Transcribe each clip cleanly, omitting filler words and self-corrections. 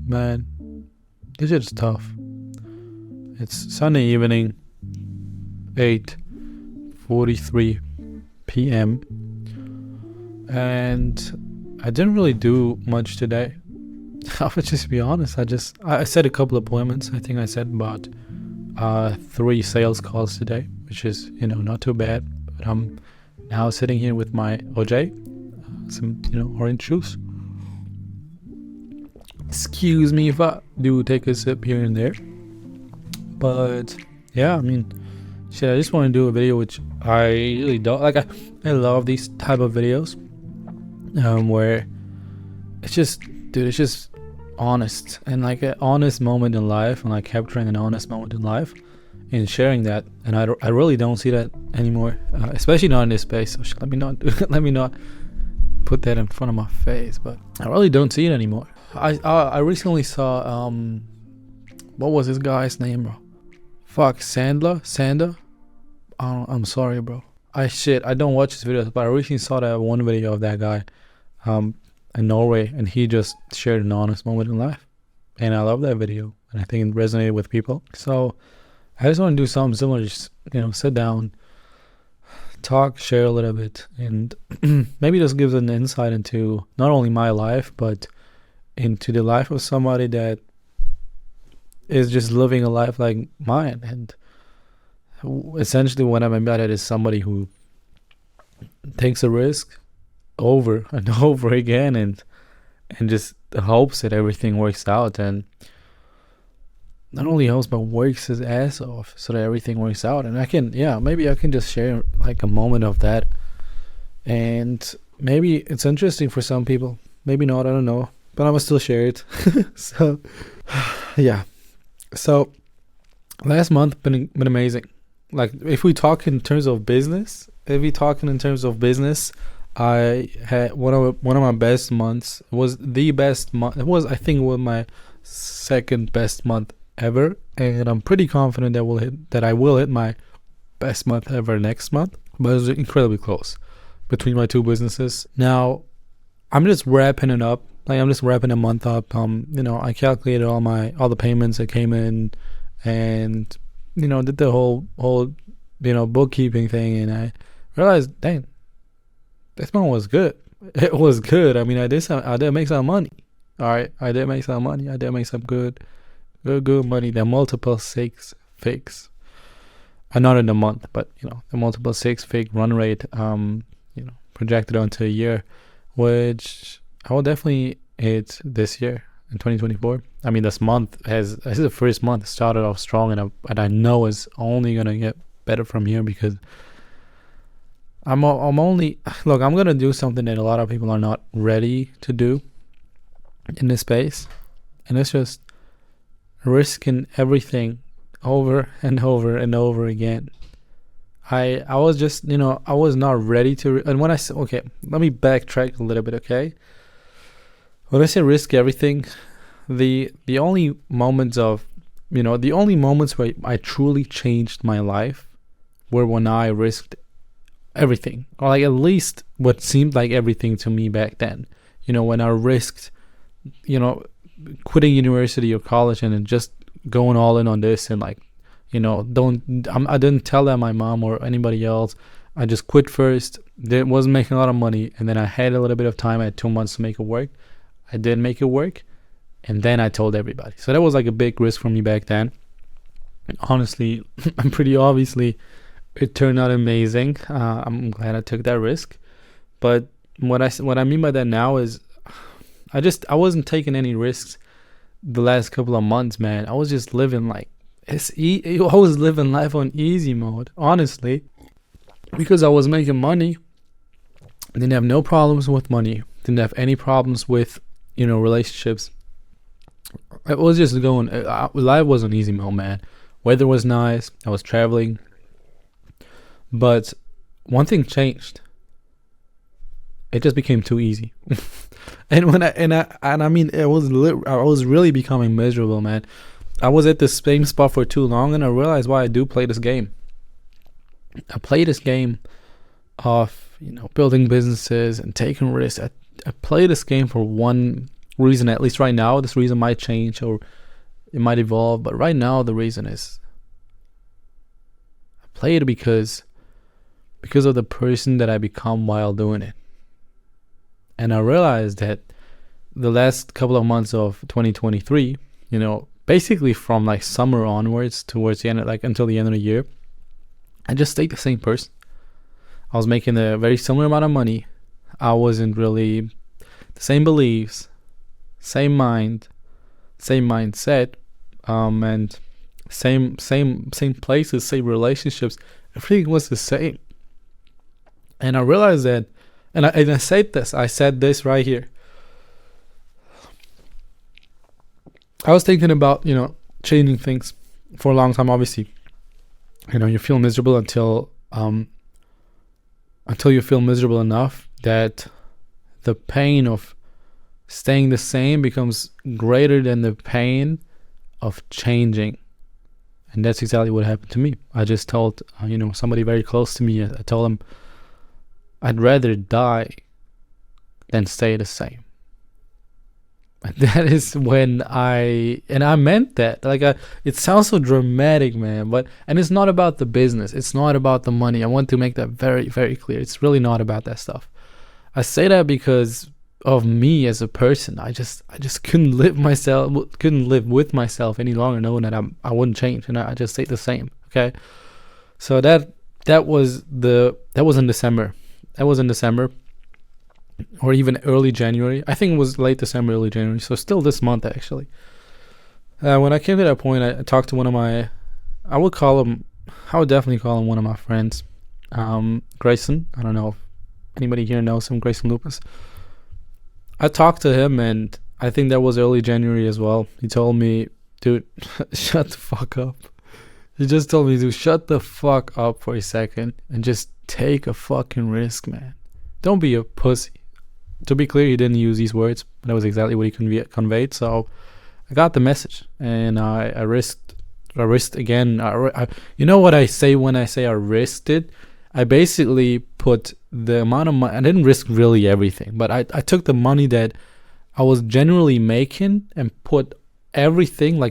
man, this shit's tough. It's Sunday evening, 8:43 p.m. and I didn't really do much today. I would just be honest. I set a couple appointments. I think I set about 3 sales calls today, which is not too bad. But I'm now sitting here with my OJ, some orange juice. Excuse me if I do take a sip here and there. But yeah, I mean, shit, I just want to do a video which I really don't like. I love these type of videos where it's just, dude, it's just honest and like an honest moment in life, and like capturing an honest moment in life and sharing that. And I really don't see that anymore, especially not in this space. So let me not put that in front of my face, but I really don't see it anymore. I recently saw what was this guy's name, bro? Fuck, Sander. I'm sorry, bro. I don't watch his videos, but I recently saw that one video of that guy in Norway, and he just shared an honest moment in life, and I love that video, and I think it resonated with people. So I just want to do something similar. Just sit down, talk, share a little bit, and maybe this gives an insight into not only my life, but into the life of somebody that is just living a life like mine. And essentially what I mean by that is somebody who takes a risk over and over again and just hopes that everything works out, and not only hopes but works his ass off so that everything works out. And maybe I can just share like a moment of that, and maybe it's interesting for some people, maybe not, I don't know, but I will still share it. So yeah, so last month been amazing. Like if we talk in terms of business, I had one of my best months. It was the best month. I think it was my second best month ever, and I'm pretty confident that I will hit my best month ever next month. But it was incredibly close between my two businesses. Now I'm just wrapping it up. Like I'm just wrapping a month up. I calculated all the payments that came in, and did the whole bookkeeping thing, and I realized, dang, this month was good. It was good. I mean, I did make some money. All right, I did make some money. I did make some good money. The multiple 6 figs. Not in a month, but the multiple 6-fig run rate. Projected onto a year, which I will definitely hit this year in 2024. I mean, this is the first month started off strong, and I know it's only gonna get better from here, because I'm gonna do something that a lot of people are not ready to do in this space, and it's just risking everything over and over and over again. I was just I was not ready to, and when I say, okay, let me backtrack a little bit, okay? When I say risk everything, the only moments where I truly changed my life were when I risked everything, or like at least what seemed like everything to me back then. When I risked quitting university or college and just going all in on this, and like I didn't tell that my mom or anybody else. I just quit first. Wasn't making a lot of money, and then I had a little bit of time. I had 2 months to make it work. I did make it work, and then I told everybody. So that was like a big risk for me back then. Honestly, pretty obviously, it turned out amazing. I'm glad I took that risk. But what I mean by that now is, I wasn't taking any risks the last couple of months, man. I was just living like I was living life on easy mode, honestly, because I was making money. I didn't have no problems with money. Didn't have any problems with relationships. It was just going. Life was on easy mode, man. Weather was nice. I was traveling, but one thing changed. It just became too easy, and I mean, I was really becoming miserable, man. I was at the same spot for too long, and I realized why I do play this game. I play this game of building businesses and taking risks. I play this game for one reason, at least right now, this reason might change or it might evolve. But right now, the reason is I play it because of the person that I become while doing it. And I realized that the last couple of months of 2023, basically from like summer onwards towards the end, like until the end of the year, I just stayed the same person. I was making a very similar amount of money. I wasn't really the same beliefs, same mind, same mindset, and same places, same relationships. Everything was the same. And I realized that, and I said this right here. I was thinking about, changing things for a long time. Obviously, you feel miserable until you feel miserable enough that the pain of staying the same becomes greater than the pain of changing. And that's exactly what happened to me. I just told, somebody very close to me, I told him, I'd rather die than stay the same. And that is when I meant that. It sounds so dramatic, man. And it's not about the business. It's not about the money. I want to make that very, very clear. It's really not about that stuff. I say that because of me as a person. I just couldn't live with myself any longer, knowing that I wouldn't change, and I just stayed the same. Okay, so that was in December. That was in December, or even early January. I think it was late December, early January. So still this month, actually. When I came to that point, I talked to one of my, I would definitely call him one of my friends, Grayson. I don't know if anybody here knows him, Grayson Lupus. I talked to him, and I think that was early January as well. He told me, dude, shut the fuck up. He just told me, dude, shut the fuck up for a second and just take a fucking risk, man. Don't be a pussy. To be clear, he didn't use these words, but that was exactly what he conveyed. So I got the message, and I risked again. You know what I say when I say I risked it? I basically put the amount of money. I didn't risk really everything, but I took the money that I was generally making and put everything,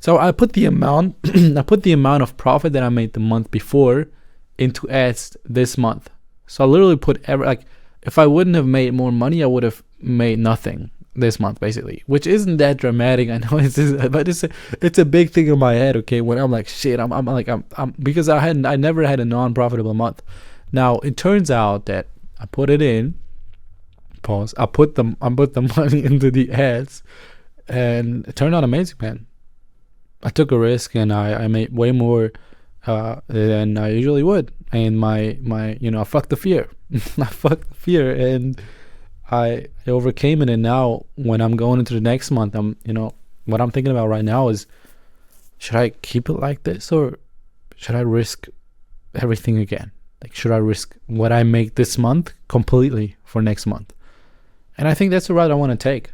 so I put the amount of profit that I made the month before into ads this month. So I literally put if I wouldn't have made more money, I would have made nothing this month, basically, which isn't that dramatic. I know but it's a big thing in my head. Okay, when I'm like, shit, I'm because I never had a non-profitable month. Now it turns out that I put it in. Pause. I put the money into the ads, and it turned out amazing, man. I took a risk, and I made way more than I usually would. And my I fucked the fear. I fucked the fear, and I overcame it. And now when I'm going into the next month, what I'm thinking about right now is, should I keep it like this, or should I risk everything again? Should I risk what I make this month completely for next month? And I think that's the route I want to take,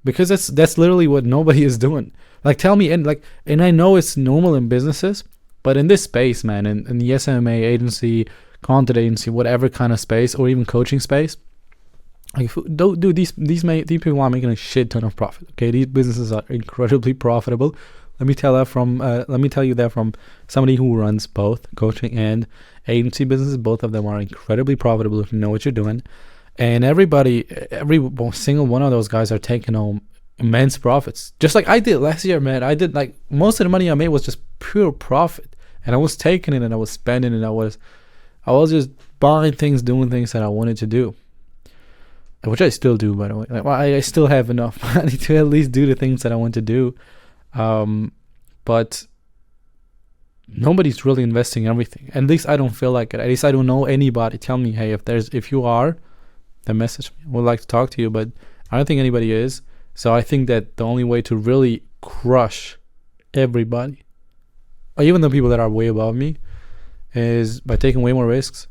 because that's literally what nobody is doing. Tell me, and I know it's normal in businesses, but in this space, man, in the SMA agency, content agency, whatever kind of space, or even coaching space, these people are making a shit ton of profit. Okay, these businesses are incredibly profitable. Let me tell you that from somebody who runs both coaching and agency businesses. Both of them are incredibly profitable if you know what you're doing. And every single one of those guys are taking home immense profits, just like I did last year, man. I did, most of the money I made was just pure profit, and I was taking it and I was spending it. I was just buying things, doing things that I wanted to do, which I still do, by the way. I still have enough money to at least do the things that I want to do, but nobody's really investing everything. At least I don't feel like it. At least I don't know anybody. Tell me, hey, if you are, then message me. I would like to talk to you, but I don't think anybody is. So I think that the only way to really crush everybody, or even the people that are way above me, is by taking way more risks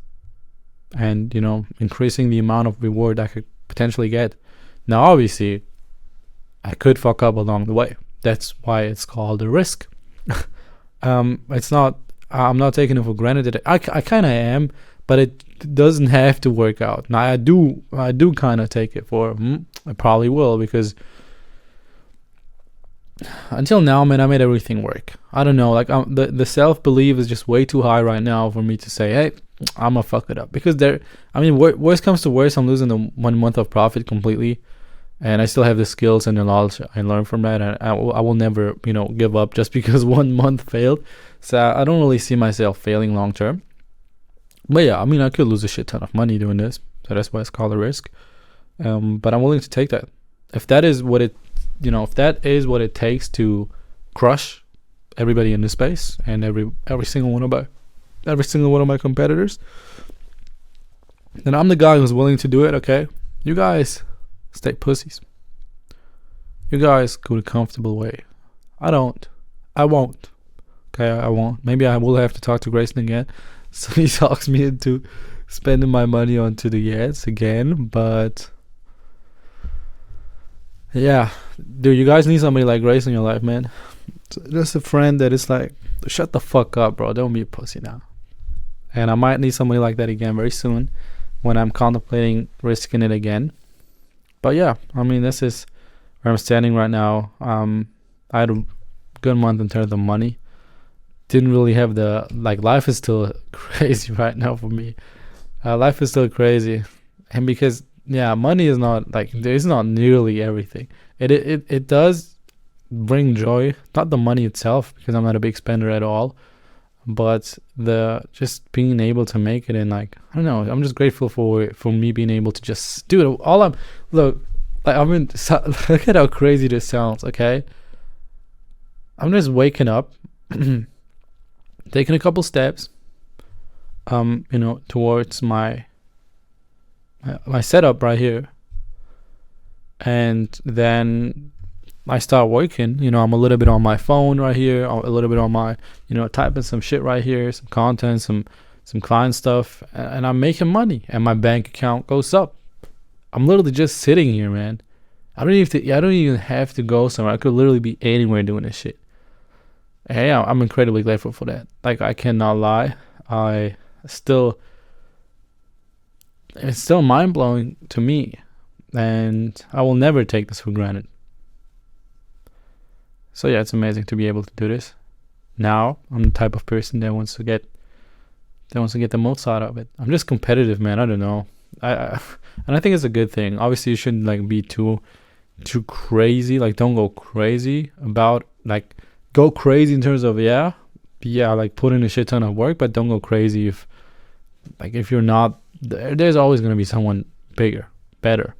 and, increasing the amount of reward I could potentially get. Now, obviously, I could fuck up along the way. That's why it's called a risk. It's not, I'm not taking it for granted that I kind of am, but it doesn't have to work out. Now, I do kind of take it for, I probably will, because until now, man, I made everything work. I don't know, like the self belief is just way too high right now for me to say, hey, I'm gonna fuck it up, because worst comes to worst, I'm losing the 1 month of profit completely, and I still have the skills and the knowledge I learned from that, and I will never, give up just because 1 month failed. So I don't really see myself failing long term. But yeah, I could lose a shit ton of money doing this, so that's why it's called a risk. But I'm willing to take that. If that is what it takes to crush everybody in this space and every single one of my competitors, then I'm the guy who's willing to do it. Okay, you guys stay pussies. You guys go the comfortable way. I won't. Okay, I won't. Maybe I will have to talk to Grayson again, so he talks me into spending my money onto the ads again. But yeah, dude, you guys need somebody like Grace in your life, man. Just a friend that is like, shut the fuck up, bro. Don't be a pussy now. And I might need somebody like that again very soon, when I'm contemplating risking it again. But yeah, this is where I'm standing right now. I had a good month in terms of money. Didn't really have life is still crazy right now for me. Life is still crazy. And because, yeah, money is not, it's not nearly everything. It does bring joy, not the money itself, because I'm not a big spender at all, but the just being able to make it, and I don't know, I'm just grateful for me being able to just do it. Look at how crazy this sounds. Okay, I'm just waking up, taking a couple steps, towards my setup right here, and then I start working. I'm a little bit on my phone right here, a little bit on my, typing some shit right here, some content, some client stuff, and I'm making money, and my bank account goes up. I'm literally just sitting here, man. I don't even have to go somewhere. I could literally be anywhere doing this shit. Hey, I'm incredibly grateful for that. I cannot lie. It's still mind blowing to me, and I will never take this for granted. So yeah, it's amazing to be able to do this. Now I'm the type of person that wants to get the most out of it. I'm just competitive, man. I don't know. And I think it's a good thing. Obviously, you shouldn't be too crazy. Don't go crazy about go crazy in terms of put in a shit ton of work, but don't go crazy if you're not. There's always gonna be someone bigger, better,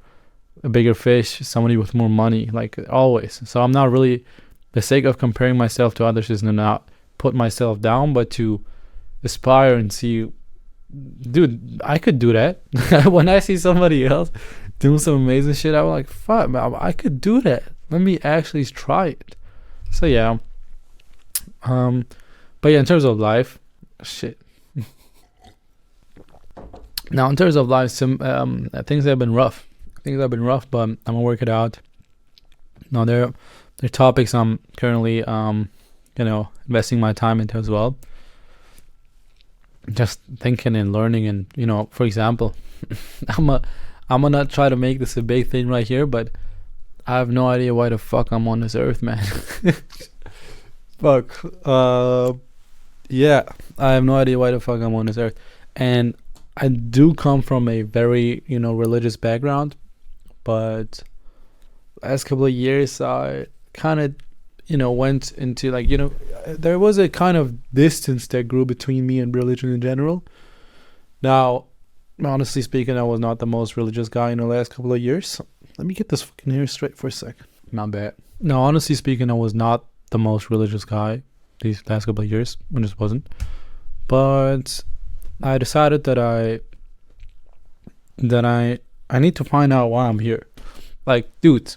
a bigger fish, somebody with more money, always. So I'm not really, the sake of comparing myself to others is to not put myself down, but to aspire and see, dude, I could do that. When I see somebody else doing some amazing shit, I'm like, fuck, man, I could do that. Let me actually try it. So yeah. But yeah, in terms of life, shit. Now, in terms of life, some things have been rough. But I'm gonna work it out. Now, there are topics I'm currently investing my time into as well. Just thinking and learning, and for example, I'm gonna not try to make this a big thing right here, but I have no idea why the fuck I'm on this earth, man. Fuck. Yeah, I have no idea why the fuck I'm on this earth, and I do come from a very religious background, but last couple of years I kind of went into there was a kind of distance that grew between me and religion in general. Now, honestly speaking, I was not the most religious guy in the last couple of years. Let me get this fucking hair straight for a second. My bad. No, honestly speaking, I was not the most religious guy these last couple of years. I just wasn't. But I decided that I need to find out why I'm here. Dude,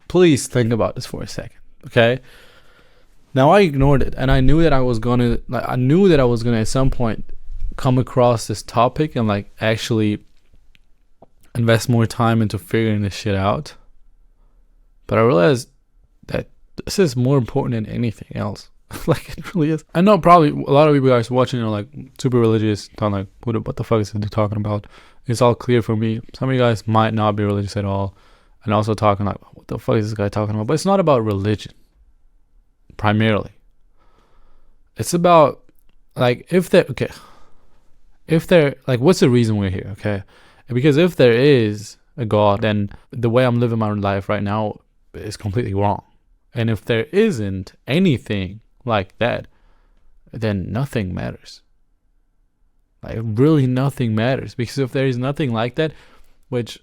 please think about this for a second, okay? Now, I ignored it, and I knew that I was gonna at some point come across this topic and actually invest more time into figuring this shit out. But I realized that this is more important than anything else. It really is. I know probably a lot of you guys watching are super religious, what the fuck is he talking about? It's all clear for me. Some of you guys might not be religious at all. and also talking like, what the fuck is this guy talking about? But it's not about religion primarily. It's about like if there like what's the reason we're here? Okay, because if there is a God, then the way I'm living my life right now is completely wrong. And if there isn't anything like that, then nothing matters. Like really nothing matters, because if there is nothing like that, which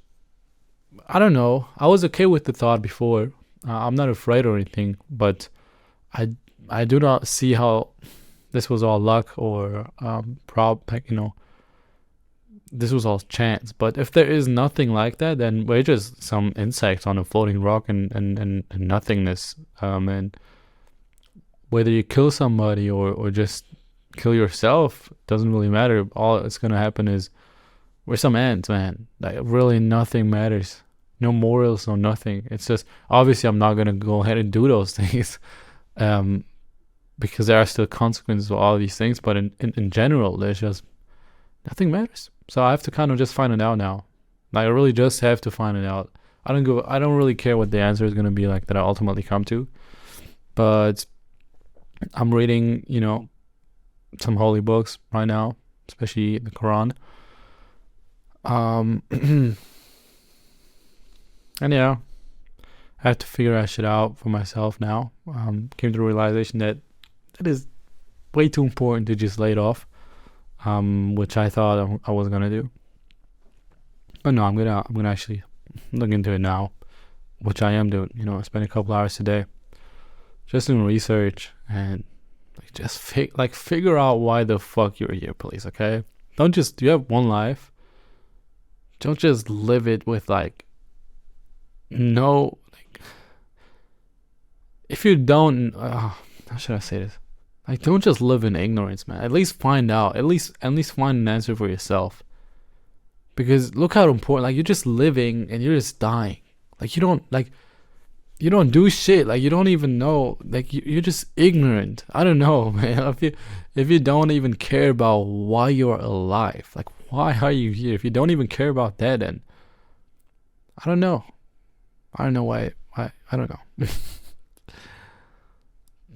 I don't know, I was okay with the thought before. I'm not afraid or anything, but I do not see how this was all luck or this was all chance. But if there is nothing like that, then we're just some insects on a floating rock and nothingness. And whether you kill somebody or just kill yourself, doesn't really matter. All it's gonna happen is we're some ants, man. Like really nothing matters. No morals, no nothing. It's just obviously I'm not gonna go ahead and do those things. Because there are still consequences of all these things, but in general, there's just nothing matters. So I have to kind of just find it out now. Like I really just have to find it out. I don't really care what the answer is gonna be like that I ultimately come to. But I'm reading, some holy books right now, especially the Quran. And yeah, I have to figure that shit out for myself now. Came to the realization that it is way too important to just lay it off, which I thought I was gonna do. But no, I'm gonna actually look into it now, which I am doing. I spend a couple hours a day just doing research and just figure out why the fuck you're here, please. Okay, you have one life. Don't just live it with if you don't, how should I say this? Don't just live in ignorance, man. At least find out. At least find an answer for yourself. Because look how important. You're just living and you're just dying. You don't do shit. You don't even know. You're just ignorant. I don't know, man. If you don't even care about why you're alive, why are you here? If you don't even care about that, then I don't know. I don't know why. I don't know.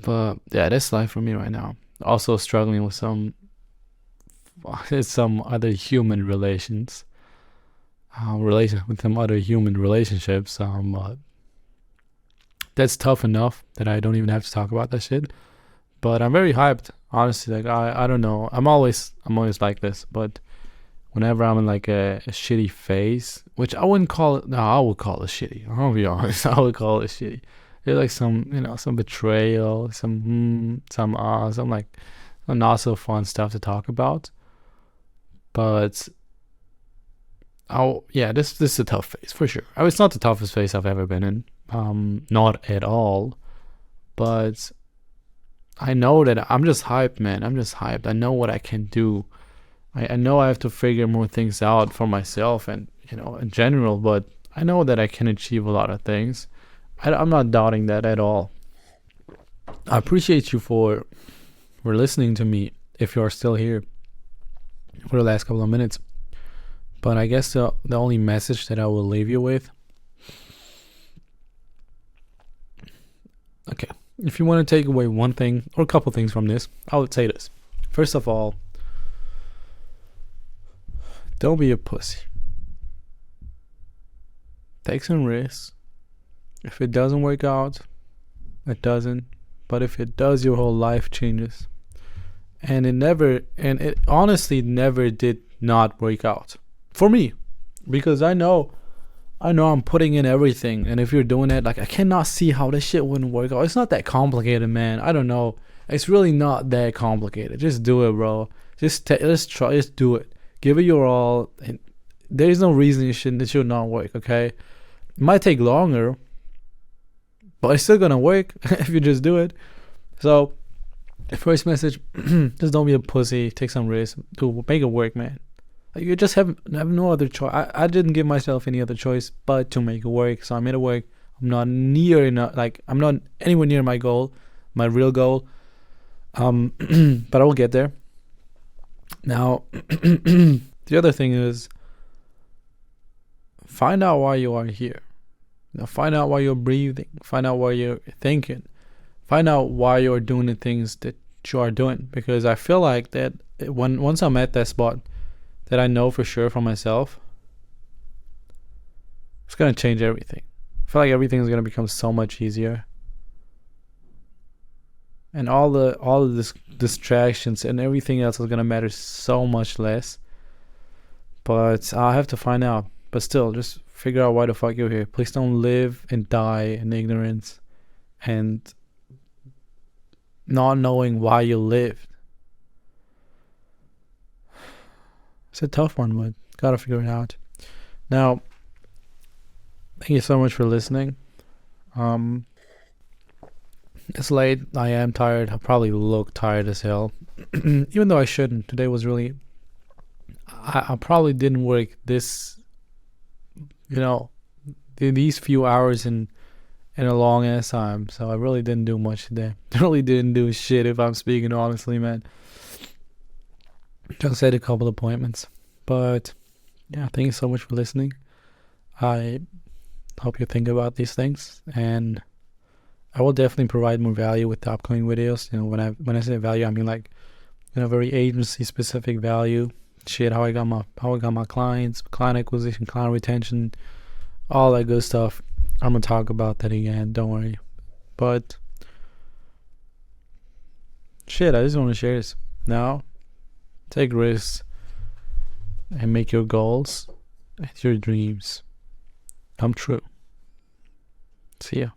But yeah, that's life for me right now. Also struggling with some other human relations. With some other human relationships. That's tough enough that I don't even have to talk about that shit. But I'm very hyped, honestly. I don't know. I'm always like this, but whenever I'm in a shitty phase, which I wouldn't call it. No, I would call it shitty. I'll be honest. I would call it shitty. There's some betrayal, some not so fun stuff to talk about. But this is a tough phase for sure. It's not the toughest phase I've ever been in. Not at all. But I know that I'm just hyped, man. I'm just hyped. I know what I can do. I know I have to figure more things out for myself and, in general, but I know that I can achieve a lot of things. I'm not doubting that at all. I appreciate you for listening to me, if you're still here for the last couple of minutes. But I guess the only message that I will leave you with. Okay. If you want to take away one thing or a couple things from this, I would say this. First of all, don't be a pussy. Take some risks. If it doesn't work out, it doesn't. But if it does, your whole life changes. And it honestly never did not work out. For me. Because I know I'm putting in everything. And if you're doing it, I cannot see how this shit wouldn't work out. It's not that complicated, man. I don't know. It's really not that complicated. Just do it, bro. Just try. Just do it. Give it your all. And there is no reason it should not work, okay? It might take longer, but it's still gonna work if you just do it. So, the first message: just don't be a pussy. Take some risks. Make it work, man. You just have no other choice. I didn't give myself any other choice but to make it work. So I made it work. I'm not anywhere near my goal, my real goal. But I will get there. Now, the other thing is, find out why you are here. Now find out why you're breathing. Find out why you're thinking. Find out why you're doing the things that you are doing. Because I feel like that once I'm at that spot that I know for sure for myself, it's gonna change everything. I feel like everything is gonna become so much easier, and all the distractions and everything else is gonna matter so much less. But I'll have to find out. But still, just figure out why the fuck you're here. Please don't live and die in ignorance and not knowing why you lived. It's a tough one, but gotta figure it out. Now, thank you so much for listening. It's late. I am tired. I probably look tired as hell. Even though I shouldn't. Today was really. I probably didn't work this, these few hours in a long ass time. So I really didn't do much today. Really didn't do shit, if I'm speaking honestly, man. Just had a couple appointments. But yeah, thank you so much for listening. I hope you think about these things, and I will definitely provide more value with the upcoming videos. When I say value, I mean like, very agency specific value. Shit, how I got my clients, client acquisition, client retention, all that good stuff. I'm gonna talk about that again. Don't worry. But shit, I just want to share this. Now, take risks and make your goals and your dreams come true. See ya.